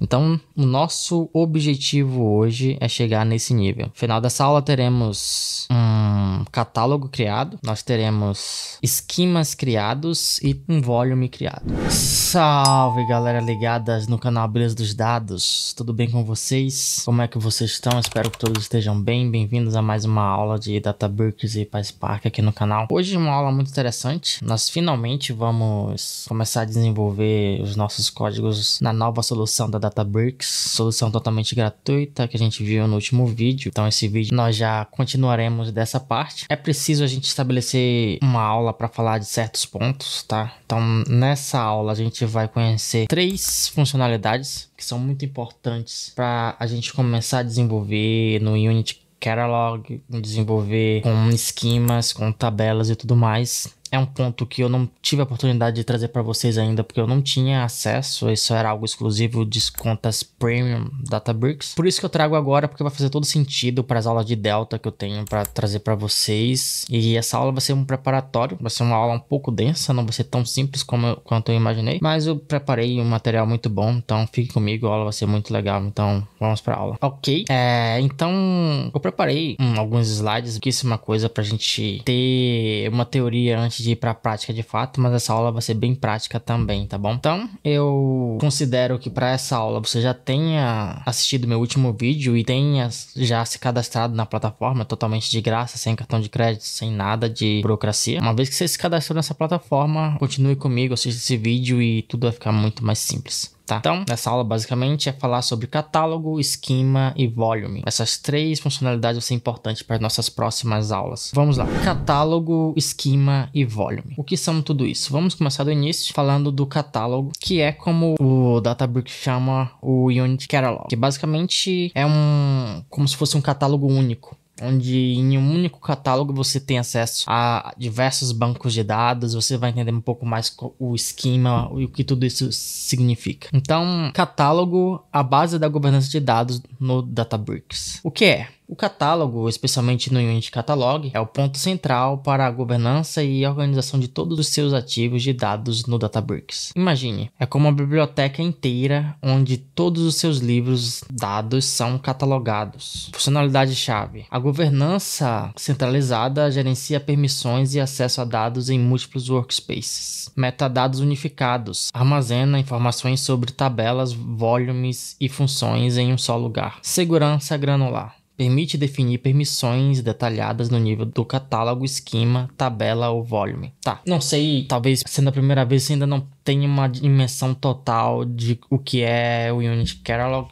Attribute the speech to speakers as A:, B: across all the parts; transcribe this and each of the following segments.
A: Então, o nosso objetivo hoje é chegar nesse nível. No final dessa aula teremos um catálogo criado, nós teremos esquemas criados e um volume criado. Salve galera ligadas no canal Beleza dos Dados, tudo bem com vocês? Como é que vocês estão? Espero que todos estejam bem. Bem-vindos a mais uma aula de Databricks e PySpark aqui no canal. Hoje uma aula muito interessante, nós finalmente vamos começar a desenvolver os nossos códigos na nova solução da Databricks, solução totalmente gratuita que a gente viu no último vídeo. Então esse vídeo nós já continuaremos dessa parte. É preciso a gente estabelecer uma aula para falar de certos pontos, tá? Então nessa aula a gente vai conhecer 3 funcionalidades que são muito importantes para a gente começar a desenvolver no Unity Catalog, desenvolver com esquemas, com tabelas e tudo mais. É um ponto que eu não tive a oportunidade de trazer para vocês ainda, porque eu não tinha acesso, isso era algo exclusivo de contas Premium Databricks. Por isso que eu trago agora, porque vai fazer todo sentido para as aulas de Delta que eu tenho para trazer para vocês. E essa aula vai ser um preparatório, vai ser uma aula um pouco densa, não vai ser tão simples quanto eu imaginei. Mas eu preparei um material muito bom, então fique comigo, a aula vai ser muito legal, então vamos para a aula. Ok, então eu preparei alguns slides, pouquíssima coisa para a gente ter uma teoria antes de ir para a prática de fato, mas essa aula vai ser bem prática também, tá bom? Então, eu considero que para essa aula você já tenha assistido meu último vídeo e tenha já se cadastrado na plataforma totalmente de graça, sem cartão de crédito, sem nada de burocracia. Uma vez que você se cadastrou nessa plataforma, continue comigo, assista esse vídeo e tudo vai ficar muito mais simples. Tá? Então, nessa aula basicamente é falar sobre catálogo, esquema e volume. Essas 3 funcionalidades vão ser importantes para as nossas próximas aulas. Vamos lá. Catálogo, esquema e volume. O que são tudo isso? Vamos começar do início falando do catálogo, que é como o Databricks chama o Unity Catalog, que basicamente é como se fosse um catálogo único, onde em um único catálogo você tem acesso a diversos bancos de dados. Você vai entender um pouco mais o esquema e o que tudo isso significa. Então, catálogo, a base da governança de dados no Databricks. O que é? O catálogo, especialmente no Unity Catalog, é o ponto central para a governança e organização de todos os seus ativos de dados no Databricks. Imagine, é como uma biblioteca inteira onde todos os seus livros dados são catalogados. Funcionalidade-chave: a governança centralizada gerencia permissões e acesso a dados em múltiplos workspaces. Metadados unificados: armazena informações sobre tabelas, volumes e funções em um só lugar. Segurança granular: permite definir permissões detalhadas no nível do catálogo, esquema, tabela ou volume. Tá, não sei, talvez sendo a primeira vez você ainda não tenha uma dimensão total de o que é o Unity Catalog.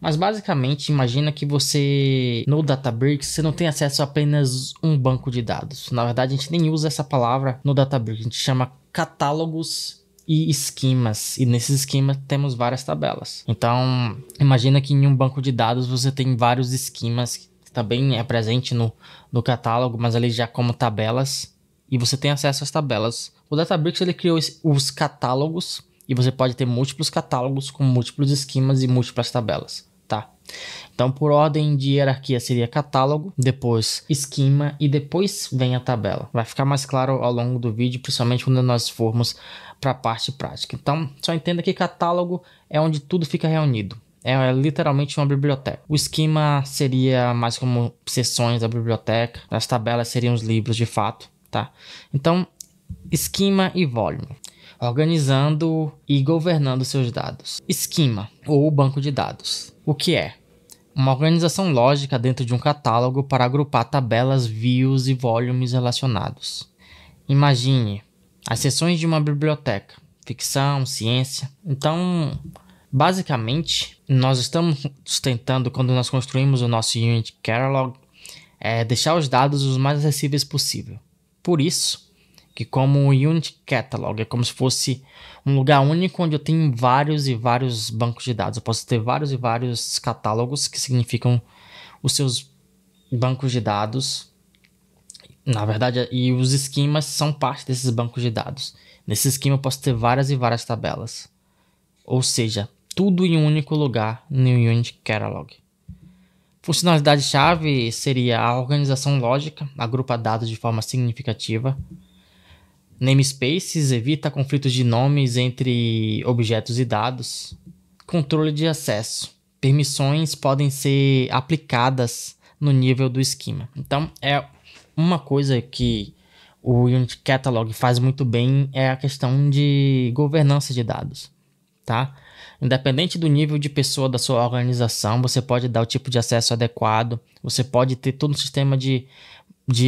A: Mas basicamente, imagina que você, no Databricks, você não tem acesso a apenas um banco de dados. Na verdade, a gente nem usa essa palavra no Databricks, a gente chama catálogos e esquemas, e nesses esquemas temos várias tabelas. Então, imagina que em um banco de dados você tem vários esquemas, que também é presente no catálogo, mas ali já como tabelas, e você tem acesso às tabelas. O Databricks ele criou os catálogos, e você pode ter múltiplos catálogos com múltiplos esquemas e múltiplas tabelas, tá? Então, por ordem de hierarquia seria catálogo, depois esquema e depois vem a tabela. Vai ficar mais claro ao longo do vídeo, principalmente quando nós formos para a parte prática. Então, só entenda que catálogo é onde tudo fica reunido. É literalmente uma biblioteca. O esquema seria mais como seções da biblioteca. As tabelas seriam os livros de fato, tá? Então, esquema e volume. Organizando e governando seus dados. Esquema, ou banco de dados. O que é? Uma organização lógica dentro de um catálogo para agrupar tabelas, views e volumes relacionados. Imagine as seções de uma biblioteca, ficção, ciência. Então, basicamente, nós estamos tentando, quando nós construímos o nosso Unity Catalog, deixar os dados os mais acessíveis possível. Por isso, que como o Unity Catalog é como se fosse um lugar único onde eu tenho vários e vários bancos de dados. Eu posso ter vários e vários catálogos, que significam os seus bancos de dados. Na verdade, e os esquemas são parte desses bancos de dados. Nesse esquema eu posso ter várias e várias tabelas. Ou seja, tudo em um único lugar no Unity Catalog. Funcionalidade-chave seria a organização lógica, agrupa dados de forma significativa. Namespaces evita conflitos de nomes entre objetos e dados. controle de acesso. Permissões podem ser aplicadas no nível do esquema. Então, é uma coisa que o Unity Catalog faz muito bem é a questão de governança de dados, tá? Independente do nível de pessoa da sua organização, você pode dar o tipo de acesso adequado, você pode ter todo um sistema de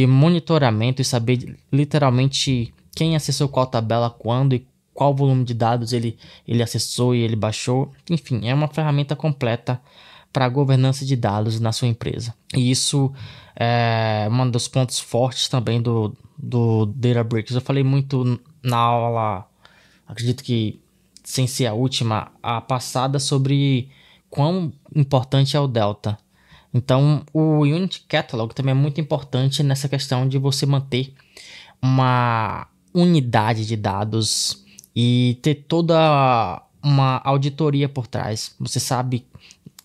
A: monitoramento e saber literalmente quem acessou qual tabela, quando e qual volume de dados ele acessou e ele baixou. Enfim, é uma ferramenta completa para a governança de dados na sua empresa. E isso é um dos pontos fortes também do Databricks. Eu falei muito na aula, acredito que sem ser a última, a passada, sobre quão importante é o Delta. Então, o Unity Catalog também é muito importante nessa questão de você manter uma unidade de dados e ter toda uma auditoria por trás. Você sabe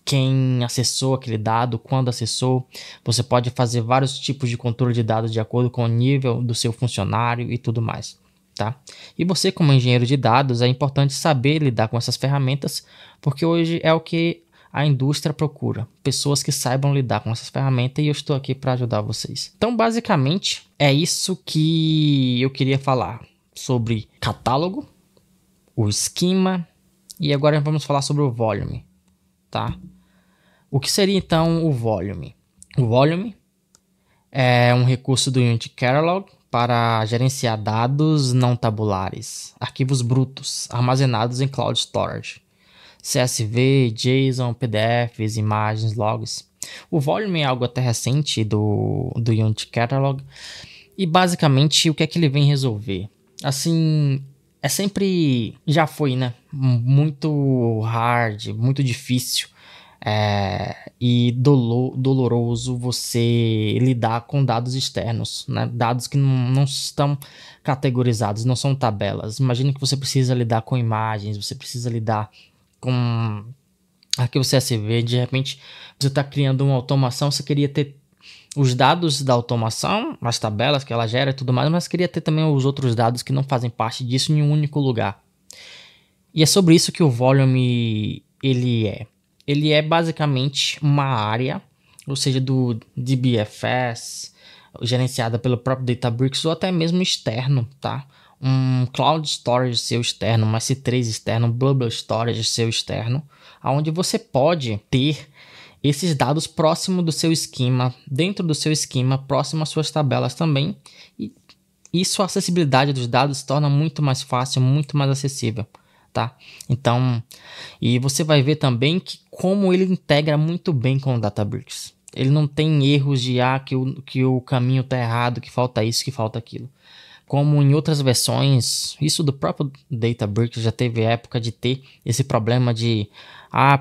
A: quem acessou aquele dado, quando acessou. Você pode fazer vários tipos de controle de dados de acordo com o nível do seu funcionário e tudo mais, tá? E você, como engenheiro de dados, é importante saber lidar com essas ferramentas, porque hoje é o que a indústria procura, pessoas que saibam lidar com essas ferramentas, e eu estou aqui para ajudar vocês. Então, basicamente, é isso que eu queria falar sobre catálogo, o esquema, e agora vamos falar sobre o volume, tá? O que seria então o volume? O volume é um recurso do Unity Catalog para gerenciar dados não tabulares, arquivos brutos armazenados em cloud storage, CSV, JSON, PDFs, imagens, logs. O volume é algo até recente do Unity Catalog, e basicamente o que é que ele vem resolver? Assim, é sempre, já foi, né, muito hard, muito difícil e doloroso você lidar com dados externos, né? Dados que não estão categorizados, não são tabelas. Imagina que você precisa lidar com imagens, você precisa lidar com arquivo CSV, de repente você está criando uma automação, você queria ter os dados da automação, as tabelas que ela gera e tudo mais, mas queria ter também os outros dados que não fazem parte disso em um único lugar. E é sobre isso que o volume ele é. Ele é basicamente uma área, ou seja, do DBFS, gerenciada pelo próprio Databricks, ou até mesmo externo, tá? Um Cloud Storage seu externo, um S3 externo, um Bubble Storage seu externo, onde você pode ter esses dados próximo do seu esquema, dentro do seu esquema, próximo às suas tabelas também. E isso, a acessibilidade dos dados se torna muito mais fácil, muito mais acessível, tá? Então, e você vai ver também que como ele integra muito bem com o Databricks. Ele não tem erros de que o caminho está errado, que falta isso, que falta aquilo. Como em outras versões, isso do próprio Databricks já teve época de ter esse problema de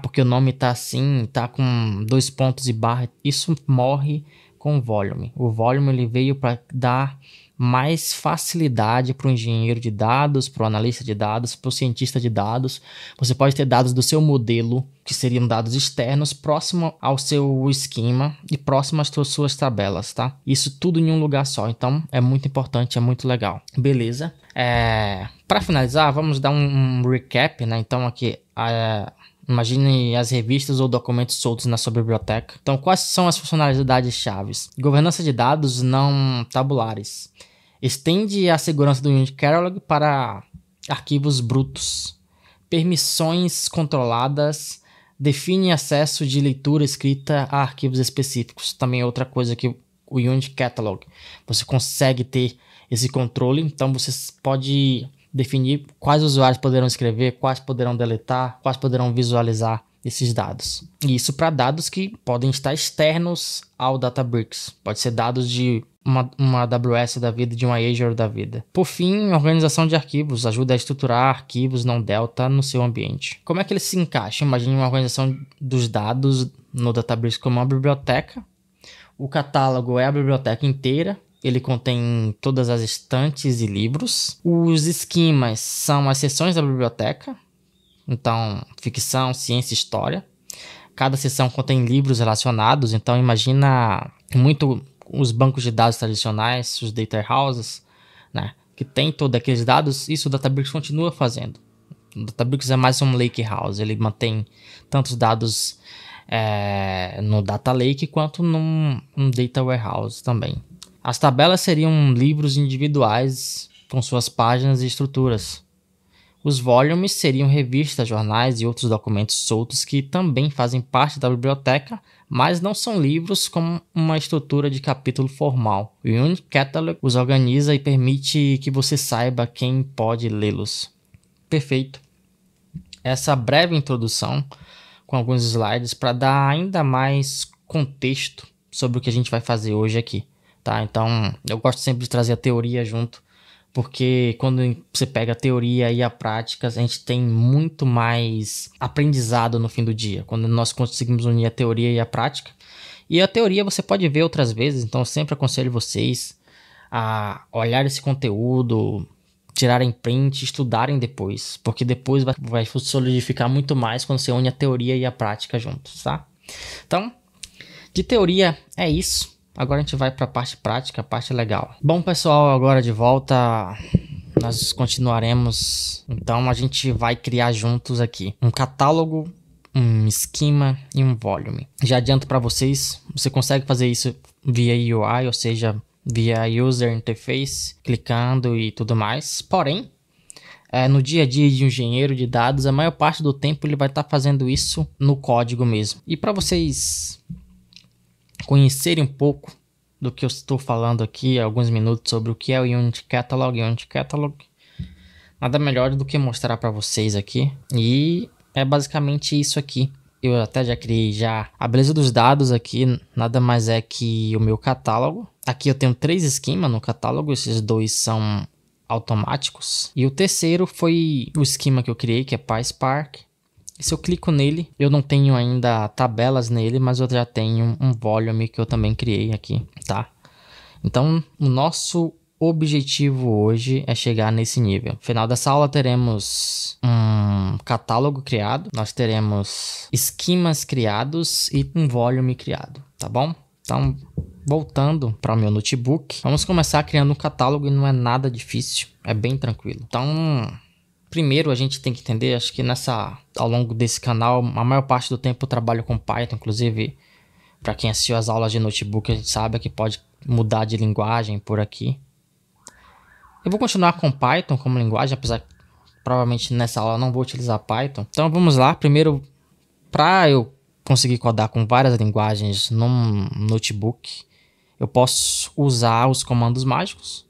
A: porque o nome tá assim, tá com 2 pontos e barra. Isso morre com o volume. O volume ele veio para dar mais facilidade para o engenheiro de dados, para o analista de dados, para o cientista de dados. Você pode ter dados do seu modelo, que seriam dados externos, próximo ao seu esquema e próximo às suas tabelas, tá? Isso tudo em um lugar só. Então é muito importante, é muito legal. Beleza? Para finalizar, vamos dar um recap, né? Então aqui imagine as revistas ou documentos soltos na sua biblioteca. Então, quais são as funcionalidades chaves? Governança de dados não tabulares. Estende a segurança do Unity Catalog para arquivos brutos. Permissões controladas. Define acesso de leitura escrita a arquivos específicos. Também é outra coisa que o Unity Catalog. Você consegue ter esse controle. Então, você pode definir quais usuários poderão escrever, quais poderão deletar, quais poderão visualizar esses dados. E isso para dados que podem estar externos ao Databricks. Pode ser dados de uma AWS da vida, de uma Azure da vida. Por fim, organização de arquivos. Ajuda a estruturar arquivos não Delta no seu ambiente. Como é que ele se encaixa? Imagine uma organização dos dados no Databricks como uma biblioteca. O catálogo é a biblioteca inteira. Ele contém todas as estantes e livros. Os esquemas são as seções da biblioteca. Então, ficção, ciência e história. Cada seção contém livros relacionados. Então, imagina muito os bancos de dados tradicionais, os data houses, né? Que tem todos aqueles dados. Isso o Databricks continua fazendo. O Databricks é mais um lake house, ele mantém tantos dados no Data Lake quanto num Data Warehouse também. As tabelas seriam livros individuais com suas páginas e estruturas. Os volumes seriam revistas, jornais e outros documentos soltos que também fazem parte da biblioteca, mas não são livros com uma estrutura de capítulo formal. O Unit Catalog os organiza e permite que você saiba quem pode lê-los. Perfeito. Essa breve introdução com alguns slides para dar ainda mais contexto sobre o que a gente vai fazer hoje aqui, tá? Então, eu gosto sempre de trazer a teoria junto, porque quando você pega a teoria e a prática, a gente tem muito mais aprendizado no fim do dia, quando nós conseguimos unir a teoria e a prática. E a teoria você pode ver outras vezes, então eu sempre aconselho vocês a olhar esse conteúdo, tirarem print, estudarem depois, porque depois vai solidificar muito mais quando você une a teoria e a prática juntos, tá? Então, de teoria é isso. Agora a gente vai para a parte prática, a parte legal. Bom, pessoal, agora de volta, nós continuaremos. Então, a gente vai criar juntos aqui um catálogo, um esquema e um volume. Já adianto para vocês, você consegue fazer isso via UI, ou seja, via User Interface, clicando e tudo mais. Porém, no dia a dia de um engenheiro de dados, a maior parte do tempo ele vai estar fazendo isso no código mesmo. E para vocês conhecerem um pouco do que eu estou falando aqui, alguns minutos sobre o que é o Unit Catalog, nada melhor do que mostrar para vocês aqui. E é basicamente isso aqui. Eu até já criei a beleza dos dados aqui, nada mais é que o meu catálogo. Aqui eu tenho 3 esquemas no catálogo, esses 2 são automáticos. E o terceiro foi o esquema que eu criei, que é PySpark. E se eu clico nele, eu não tenho ainda tabelas nele, mas eu já tenho um volume que eu também criei aqui, tá? Então, o nosso objetivo hoje é chegar nesse nível. No final dessa aula teremos um catálogo criado, nós teremos esquemas criados e um volume criado, tá bom? Então, voltando para o meu notebook, vamos começar criando um catálogo e não é nada difícil, é bem tranquilo. Então, primeiro a gente tem que entender, acho que ao longo desse canal, a maior parte do tempo eu trabalho com Python, inclusive para quem assistiu as aulas de notebook, a gente sabe que pode mudar de linguagem por aqui. Eu vou continuar com Python como linguagem, apesar que provavelmente nessa aula eu não vou utilizar Python. Então vamos lá, primeiro, para eu conseguir codar com várias linguagens num notebook, eu posso usar os comandos mágicos,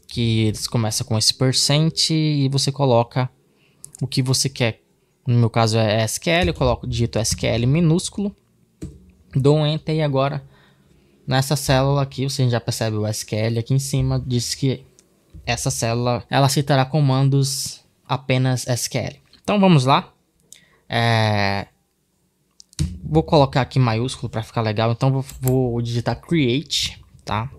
A: que eles começam com esse % e você coloca o que você quer. No meu caso é SQL, eu digito SQL minúsculo, dou um Enter e agora nessa célula aqui, você já percebe o SQL aqui em cima, diz que essa célula ela citará comandos apenas SQL. Então vamos lá. Vou colocar aqui maiúsculo para ficar legal, então vou digitar create, tá?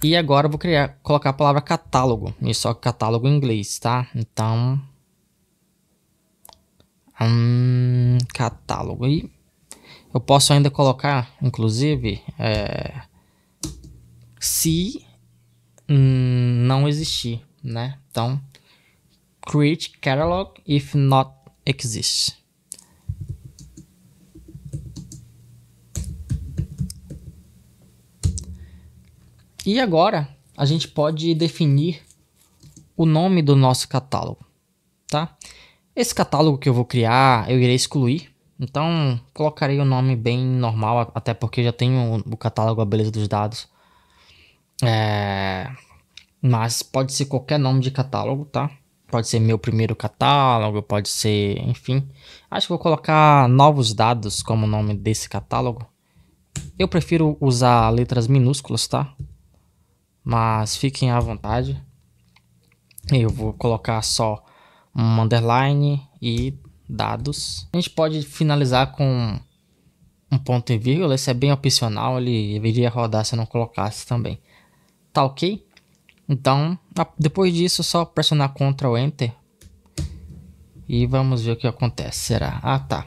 A: E agora eu vou colocar a palavra catálogo, e só catálogo em inglês, tá? Então, catálogo. E eu posso ainda colocar, inclusive, se não existir, né? Então, create catalog if not exist. E agora a gente pode definir o nome do nosso catálogo, tá? Esse catálogo que eu vou criar, eu irei excluir. Então, colocarei o nome bem normal, até porque já tenho o catálogo A Beleza dos Dados. Mas pode ser qualquer nome de catálogo, tá? Pode ser meu primeiro catálogo, pode ser, enfim. Acho que vou colocar novos dados como nome desse catálogo. Eu prefiro usar letras minúsculas, tá? Mas fiquem à vontade. Eu vou colocar só um underline e dados. A gente pode finalizar com um ponto e vírgula. Esse é bem opcional, ele iria rodar se eu não colocasse também. Tá ok? Então, depois disso, só pressionar Ctrl Enter e vamos ver o que acontece. Será? Ah, tá.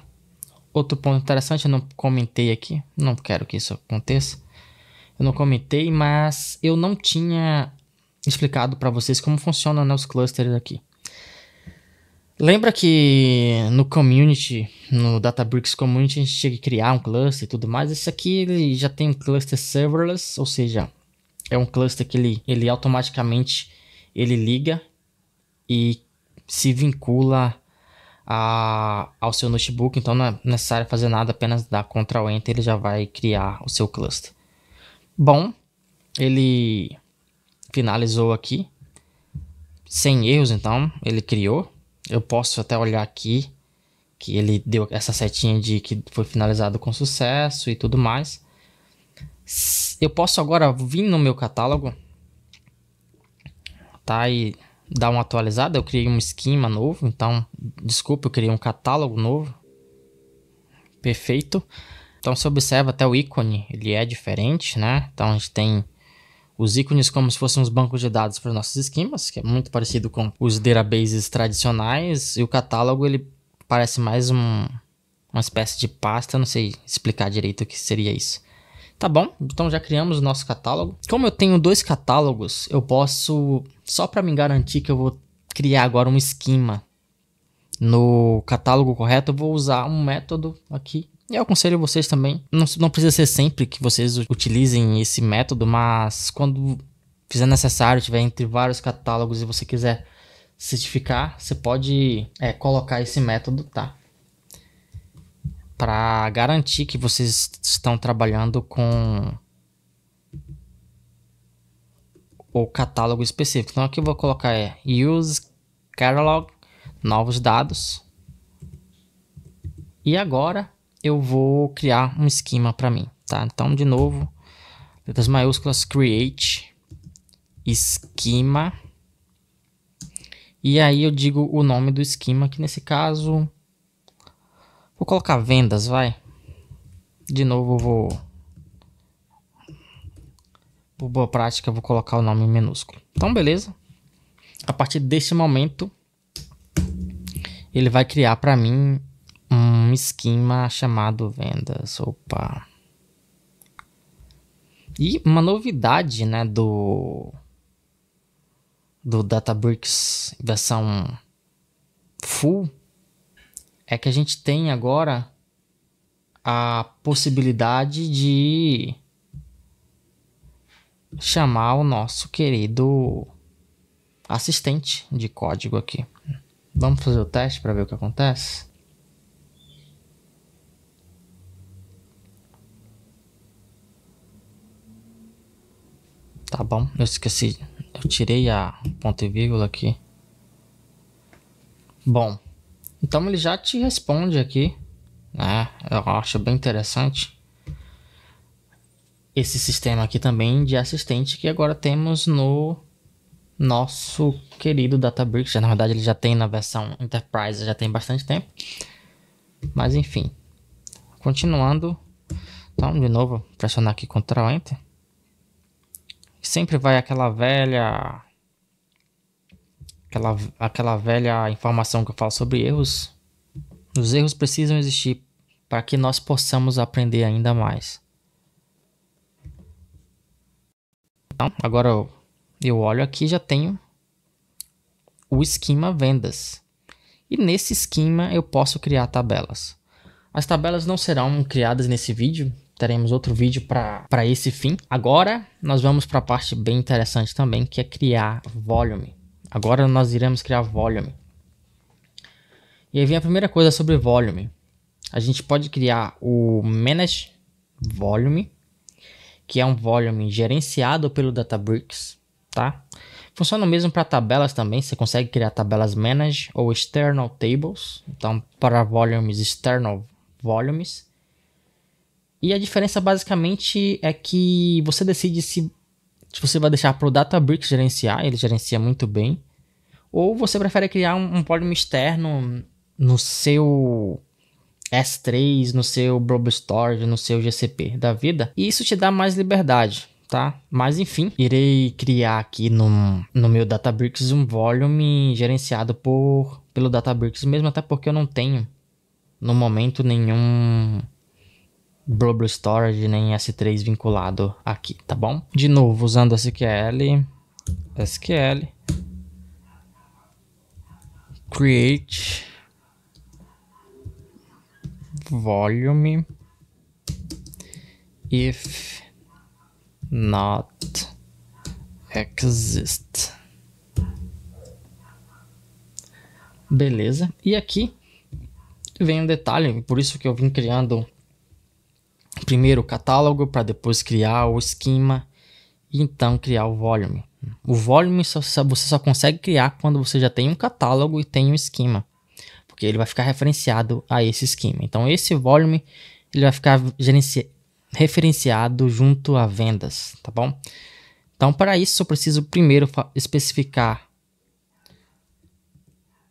A: Outro ponto interessante, eu não comentei aqui. Não quero que isso aconteça. Eu não comentei, mas eu não tinha explicado para vocês como funcionam, né, os clusters aqui. Lembra que no community, no Databricks Community, a gente tinha que criar um cluster e tudo mais. Esse aqui ele já tem um cluster serverless, ou seja, é um cluster que ele automaticamente ele liga e se vincula ao seu notebook. Então não é necessário fazer nada, apenas dar Ctrl Enter, ele já vai criar o seu cluster. Bom, ele finalizou aqui, sem erros, então ele criou. Eu posso até olhar aqui que ele deu essa setinha de que foi finalizado com sucesso e tudo mais. Eu posso agora vir no meu catálogo, tá? E dar uma atualizada. Eu criei um esquema novo, então, desculpa, eu criei um catálogo novo. Perfeito. Então, você observa até o ícone, ele é diferente, né? Então, a gente tem os ícones como se fossem uns bancos de dados para os nossos esquemas, que é muito parecido com os databases tradicionais. E o catálogo, ele parece mais uma espécie de pasta, não sei explicar direito o que seria isso. Tá bom, então já criamos o nosso catálogo. Como eu tenho 2 catálogos, eu posso, só para me garantir que eu vou criar agora um esquema no catálogo correto, eu vou usar um método aqui. E eu aconselho vocês também, não precisa ser sempre que vocês utilizem esse método, mas quando fizer necessário, tiver entre vários catálogos e você quiser certificar, você pode colocar esse método, tá? Para garantir que vocês estão trabalhando com o catálogo específico. Então aqui eu vou colocar use catalog, novos dados. E agora eu vou criar um esquema para mim, tá? Então, de novo, letras maiúsculas, create, esquema. E aí eu digo o nome do esquema, que nesse caso, vou colocar vendas, vai. De novo, por boa prática, vou colocar o nome em minúsculo. Então, beleza. A partir deste momento, ele vai criar para mim um esquema chamado vendas. Opa. E uma novidade, né, do Databricks versão full é que a gente tem agora a possibilidade de chamar o nosso querido assistente de código aqui. Vamos fazer o teste para ver o que acontece. Tá bom, eu esqueci, eu tirei a ponto e vírgula aqui. Bom, então ele já te responde aqui, né? Eu acho bem interessante esse sistema aqui também de assistente que agora temos no nosso querido Databricks. Na verdade ele já tem na versão Enterprise, já tem bastante tempo. Mas enfim, continuando. Então de novo, pressionar aqui Ctrl Enter. Sempre vai aquela velha informação que eu falo sobre erros. Os erros precisam existir para que nós possamos aprender ainda mais. Então, agora eu olho aqui e já tenho o esquema vendas. E nesse esquema eu posso criar tabelas. As tabelas não serão criadas nesse vídeo. Teremos outro vídeo para esse fim. Agora nós vamos para a parte bem interessante também, que é criar volume. Agora nós iremos criar volume. E aí vem a primeira coisa sobre volume. A gente pode criar o Manage Volume, que é um volume gerenciado pelo Databricks, tá? Funciona mesmo para tabelas também. Você consegue criar tabelas Manage ou External Tables. Então, para volumes, External Volumes. E a diferença basicamente é que você decide se você vai deixar para o Databricks gerenciar, ele gerencia muito bem, ou você prefere criar um volume externo no seu S3, no seu Blob Storage, no seu GCP da vida. E isso te dá mais liberdade, tá? Mas enfim, irei criar aqui no meu Databricks um volume gerenciado pelo Databricks mesmo, até porque eu não tenho no momento nenhum Blob Storage nem S3 vinculado aqui, tá bom? De novo, usando SQL, SQL create volume if not exist. Beleza. E aqui vem um detalhe, por isso que eu vim criando primeiro o catálogo para depois criar o esquema e então criar o volume. O volume você só consegue criar quando você já tem um catálogo e tem um esquema, porque ele vai ficar referenciado a esse esquema. Então esse volume ele vai ficar referenciado junto a vendas, tá bom? Então para isso eu preciso primeiro especificar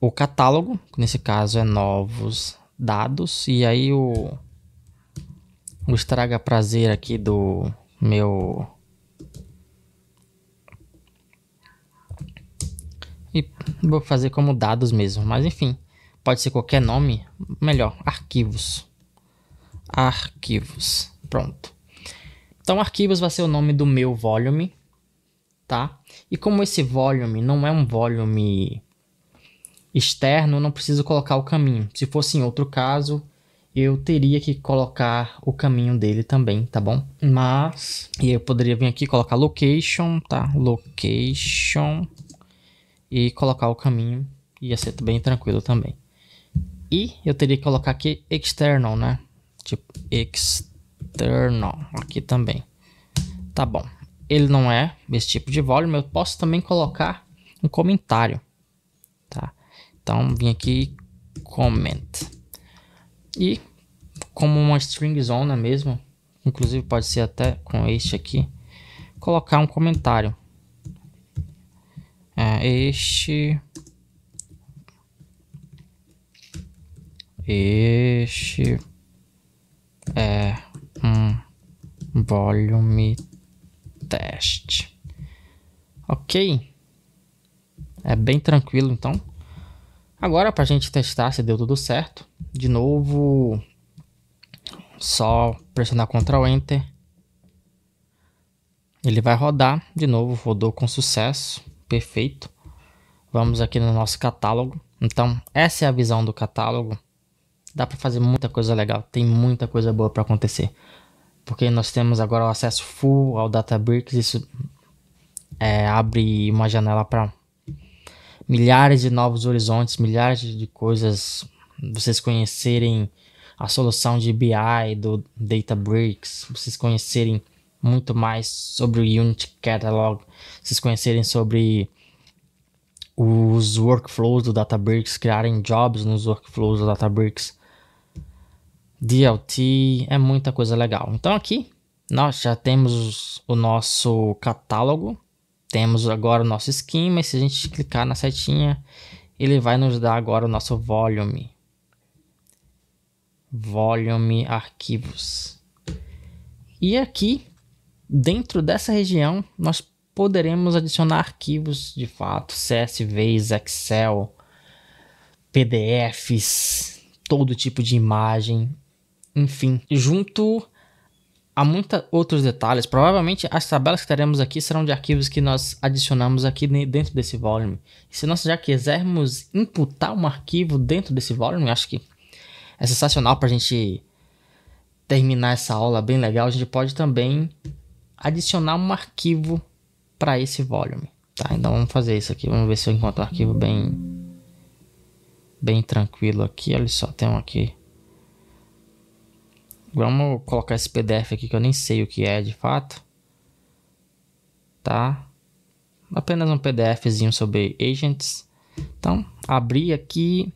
A: o catálogo, que nesse caso é novos dados, e aí o estraga prazer aqui do meu e vou fazer como dados mesmo, mas enfim, pode ser qualquer nome, melhor, arquivos, pronto. Então arquivos vai ser o nome do meu volume, tá? E como esse volume não é um volume externo, eu não preciso colocar o caminho. Se fosse em outro caso, eu teria que colocar o caminho dele também, tá bom? Mas, e eu poderia vir aqui colocar location, tá? Location e colocar o caminho, ia ser bem tranquilo também. E eu teria que colocar aqui external, né? Tipo, external, aqui também. Tá bom. Ele não é esse tipo de volume, eu posso também colocar um comentário, tá? Então, vim aqui, comment. E como uma string zona mesmo, inclusive pode ser até com este aqui, colocar um comentário. Este é um volume teste. Ok. É bem tranquilo então. Agora para a gente testar se deu tudo certo. De novo, só pressionar Ctrl Enter. Ele vai rodar. De novo, rodou com sucesso. Perfeito. Vamos aqui no nosso catálogo. Então, essa é a visão do catálogo. Dá para fazer muita coisa legal. Tem muita coisa boa para acontecer. Porque nós temos agora o acesso full ao Databricks. Isso abre uma janela para milhares de novos horizontes, milhares de coisas. Vocês conhecerem a solução de BI do Databricks. Vocês conhecerem muito mais sobre o Unity Catalog. Vocês conhecerem sobre os workflows do Databricks, criarem jobs nos workflows do Databricks. DLT, é muita coisa legal. Então aqui nós já temos o nosso catálogo, temos agora o nosso esquema, e se a gente clicar na setinha, ele vai nos dar agora o nosso volume arquivos. E aqui, dentro dessa região, nós poderemos adicionar arquivos de fato, CSVs, Excel, PDFs, todo tipo de imagem, enfim, junto a muitos outros detalhes. Provavelmente as tabelas que teremos aqui serão de arquivos que nós adicionamos aqui dentro desse volume. E se nós já quisermos imputar um arquivo dentro desse volume, acho que é sensacional para a gente terminar essa aula bem legal. A gente pode também adicionar um arquivo para esse volume, tá? Então vamos fazer isso aqui. Vamos ver se eu encontro um arquivo bem tranquilo aqui. Olha só, tem um aqui. Vamos colocar esse PDF aqui que eu nem sei o que é de fato, tá? Apenas um PDFzinho sobre agents. Então, abrir aqui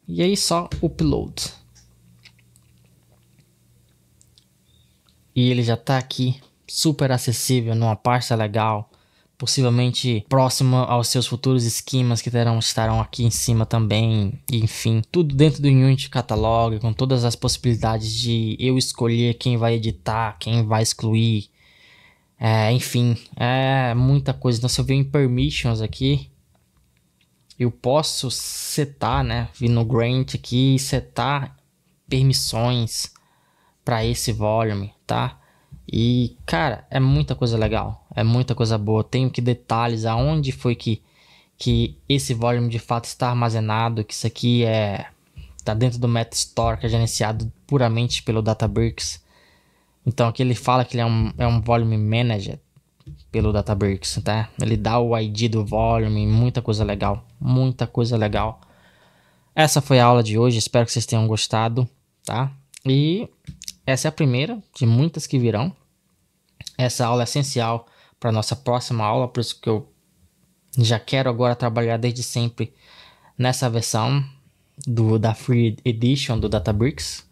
A: e aí só upload. E ele já tá aqui, super acessível, numa pasta legal, possivelmente próximo aos seus futuros esquemas que estarão aqui em cima também. Enfim, tudo dentro do Unity Catalog, com todas as possibilidades de eu escolher quem vai editar, quem vai excluir. Enfim, é muita coisa. Então, se eu venho em Permissions aqui, eu posso setar, né? Vir no Grant aqui e setar permissões para esse volume, tá? E, cara, é muita coisa legal. É muita coisa boa. Tenho que detalhes aonde foi que esse volume de fato está armazenado, que isso aqui tá dentro do Metastore, que é gerenciado puramente pelo Databricks. Então aqui ele fala que ele é um volume manager pelo Databricks, tá? Ele dá o ID do volume, muita coisa legal, muita coisa legal. Essa foi a aula de hoje, espero que vocês tenham gostado, tá? E essa é a primeira de muitas que virão. Essa aula é essencial para nossa próxima aula, por isso que eu já quero agora trabalhar desde sempre nessa versão da Free Edition do Databricks.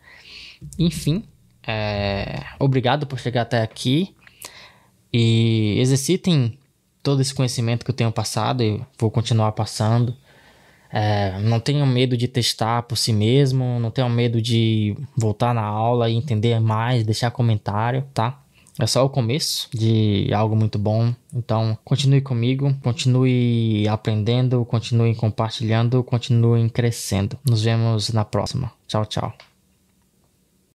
A: Enfim, obrigado por chegar até aqui e exercitem todo esse conhecimento que eu tenho passado e vou continuar passando. Não tenham medo de testar por si mesmo, não tenham medo de voltar na aula e entender mais, deixar comentário, tá? É só o começo de algo muito bom. Então, continue comigo, continue aprendendo, continue compartilhando, continue crescendo. Nos vemos na próxima. Tchau, tchau.